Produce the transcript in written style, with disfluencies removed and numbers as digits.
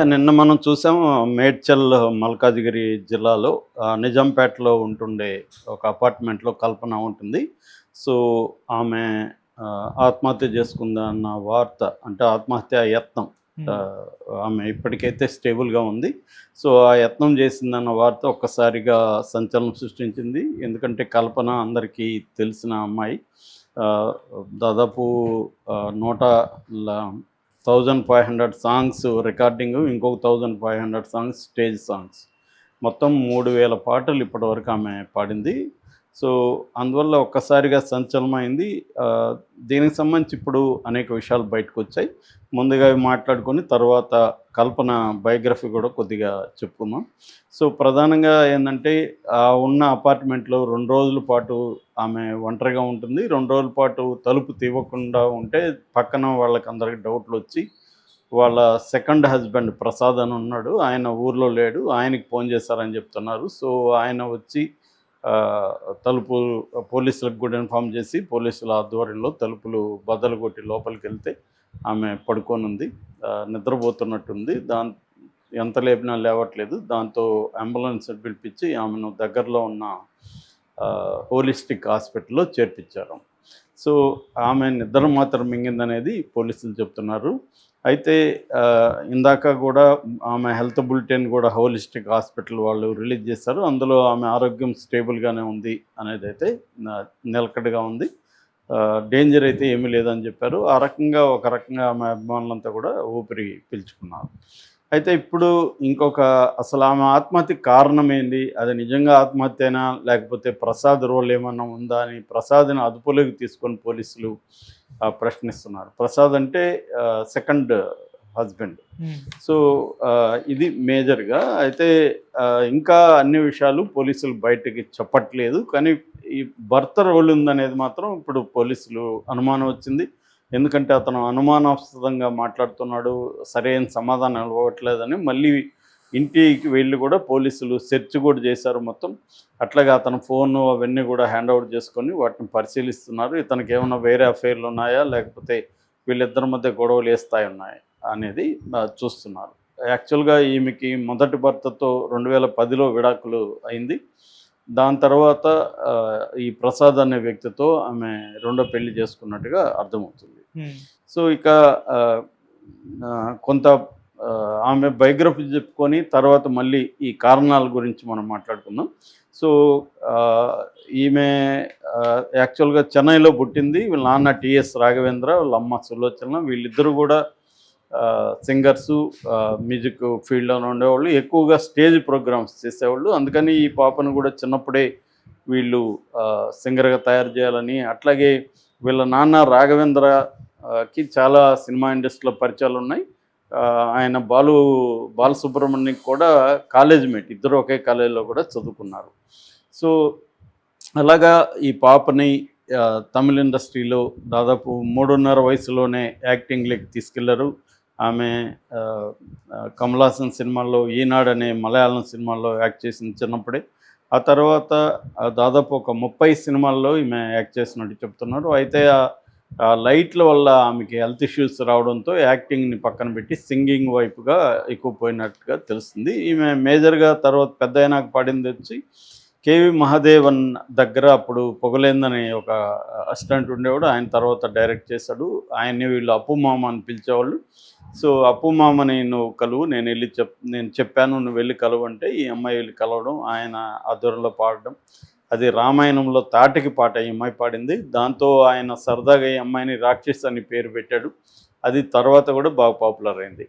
నిన్న మనం చూసాము మేడ్చల్ మల్కాజిగిరి జిల్లాలో నిజాంపేటలో ఉంటుండే ఒక అపార్ట్మెంట్‌లో కల్పన ఉంటుంది. సో, ఆమె ఆత్మహత్య చేసుకుందన్న వార్త అంటే ఆత్మహత్య యత్నం. హ్మ్. ఆహ్, ఆమె ఇప్పటికైతే స్టేబుల్‌గా ఉంది. సో, ఆ యత్నం చేసిందన్న వార్త ఒక్కసారిగా సంచలనం సృష్టించింది. ఎందుకంటే కల్పన అందరికీ తెలిసిన అమ్మాయి. ఆహ్, దాదాపు 100 ల 1500 సాంగ్స్ రికార్డింగు, ఇంకొక 1500 సాంగ్స్ స్టేజ్ సాంగ్స్. మొత్తం 3000 పాటలు ఇప్పటివరకు ఆమె పాడింది. సో, అందువల్ల ఒక్కసారిగా సంచలనమైంది. దీనికి సంబంధించి ఇప్పుడు అనేక విషయాలు బయటకొచ్చాయి. ముందుగా అవి మాట్లాడుకొని తర్వాత కల్పన బయోగ్రఫీ కూడా కొద్దిగా చెప్పుకుందాం. సో, ప్రధానంగా ఏందంటే ఉన్న అపార్ట్మెంట్‌లో 2 రోజుల పాటు ఆమె ఒంటరిగా ఉంటుంది. 2 రోజుల పాటు తలుపు తీవ్వకుండా ఉంటే పక్కన వాళ్ళకందరికి డౌట్‌లొచ్చి వాళ్ళ సెకండ్ హస్బెండ్ ప్రసాద్ అని ఉన్నాడు. ఆయన ఊర్లో లేడు. ఆయనకి ఫోన్ చేశారని చెప్తున్నారు. సో, ఆయన వచ్చి ఆహ్, తలుపు పోలీసులకు కూడా ఇన్ఫార్మ్ చేసి పోలీసుల ఆధ్వర్యంలో తలుపులు బద్దలుగొట్టి లోపలికెళ్తే ఆమె పడుకోనుంది. నిద్రపోతున్నట్టుంది. ఎంత లేపినా లేవట్లేదు. దాంతో అంబులెన్స్ పిలిపించి ఆమెను దగ్గరలో ఉన్న హోలిస్టిక్ హాస్పిటల్‌లో చేర్పించారు. సో, ఆమె నిద్ర మాత్రం మింగిందనేది పోలీసులు చెప్తున్నారు. అయితే ఇందాక గూడా ఆమె హెల్త్ బులెటిన్ గూడా హోలిస్టిక్ హాస్పిటల్ వాళ్ళు రిలీజ్ చేశారు. అందులో ఆమె ఆరోగ్యం స్టేబుల్‌గానే ఉంది అనేదైతే నిలకడగా ఉంది. డేంజర్ అయితే ఏమీ లేదని చెప్పారు. ఒక రకంగా ఆమె అభిమానులంతా కూడా ఊపిరి పీల్చుకున్నారు. అయితే ఇప్పుడు అసలు ఆమె ఆత్మహత్యకి కారణం ఏంది? అది నిజంగా ఆత్మహత్యేనా? లేకపోతే ప్రసాద్ రోల్ ఏమన్నా ఉందా? అని ప్రసాద్‌ని అదుపులోకి తీసుకొని పోలీసులు ప్రశ్నిస్తున్నారు. ప్రసాద్ అంటే సెకండ్ హస్బెండ్. హ్మ్. సో, ఇది మేజర్‌గా. అయితే ఇంకా అన్ని విషయాలు పోలీసులు బయటకి చెప్పట్లేదు. కానీ ఈ భర్త రోల్ ఉందనేది మాత్రం ఇప్పుడు పోలీసులు అనుమానం వచ్చింది. ఎందుకంటే అతను అనుమానాస్పదంగా మాట్లాడుతున్నాడు. సరైన సమాధానం ఇవ్వట్లేదని మళ్ళీ ఇంటికి వెళ్ళి కూడా పోలీసులు సెర్చ్ కూడా చేశారు మొత్తం. అట్లాగే అతని ఫోను అవన్నీ కూడా హ్యాండ్ ఓవర్ చేసుకొని వాటిని పరిశీలిస్తున్నారు. ఇతనికి ఏమన్నా వేరే అఫైర్‌లు ఉన్నాయా? లేకపోతే వీళ్ళిద్దరి మధ్య గొడవలు ఏ స్థాయి ఉన్నాయి అనేది చూస్తున్నారు. యాక్చువల్‌గా ఈమెకి మొదటి భర్తతో 2010లో విడాకులు అయింది. దాని తర్వాత ఈ ప్రసాద్ అనే వ్యక్తితో ఆమె రెండో పెళ్లి చేసుకున్నట్టుగా అర్థమవుతుంది. హ్మ్. సో, ఇక ఆహ్, కొంత ఆమె బయోగ్రఫీ చెప్పుకొని తర్వాత మళ్ళీ ఈ కారణాల గురించి మనం మాట్లాడుకుందాం. సో, ఆహ్, ఈమె యాక్చువల్‌గా చెన్నైలో పుట్టింది. వీళ్ళ నాన్న టీఎస్ రాఘవేంద్ర, వాళ్ళ అమ్మ సులోచన. వీళ్ళిద్దరూ కూడా సింగర్సు, మ్యూజిక్ ఫీల్డ్‌లోనే ఉండేవాళ్ళు. ఎక్కువగా స్టేజ్ ప్రోగ్రామ్స్ చేసేవాళ్ళు. అందుకని ఈ పాపను కూడా చిన్నప్పుడే వీళ్ళు సింగర్‌గా తయారు చేయాలని, అట్లాగే వీళ్ళ నాన్న రాఘవేంద్ర చాలా సినిమా ఇండస్ట్రీలో పరిచయాలున్నాయి. ఆయన బాలసుబ్రహ్మణ్యంకి కూడా కాలేజ్ మేట్. ఇద్దరు ఒకే కాలేజీలో కూడా చదువుకున్నారు. సో, అలాగా ఈ పాపని తమిళ్ ఇండస్ట్రీలో దాదాపు 3:30 వయసులోనే యాక్టింగ్‌లోకి తీసుకెళ్లారు. ఆమె ఆహ్, ఆహ్, కమల్ హాసన్ సినిమాల్లో 'ఈనాడు' అనే మలయాళం సినిమాలో యాక్ట్ చేసింది చిన్నప్పుడే. ఆ తర్వాత దాదాపు ఒక 30 సినిమాల్లో ఈమె యాక్ట్ చేసినట్టు చెప్తున్నారు. అయితే ఆ లైట్ల వల్ల ఆమెకి హెల్త్ ఇష్యూస్ రావడంతో యాక్టింగ్‌ని పక్కన పెట్టి సింగింగ్ వైపుగా ఎక్కువ పోయినట్టుగా తెలుస్తుంది. ఈమె మేజర్‌గా తర్వాత పెద్దయినాక పాడిందొచ్చి 'కేవి మహాదేవన్' దగ్గర అప్పుడు 'పొగలేంది' అనే ఒక అసిస్టెంట్ ఉండేవాడు. ఆయన తర్వాత డైరెక్ట్ చేశాడు. ఆయన్ని వీళ్ళు అప్పు మామ అని పిలిచేవాళ్ళు. సో, అప్పు మామని నువ్వు కలువు, నేను చెప్పాను నువ్వు వెళ్లి కలువంటే ఈ అమ్మాయి వెళ్లి కలవడం, ఆయన ఆధ్వర్యంలో పాడడం. అది రామాయణంలో తాటకి పాట ఈ అమ్మాయి పాడింది. దాంతో ఆయన సరదాగా ఈ అమ్మాయిని రాక్షసి అని పేరు పెట్టాడు. అది తర్వాత కూడా బాగా పాపులర్ అయింది.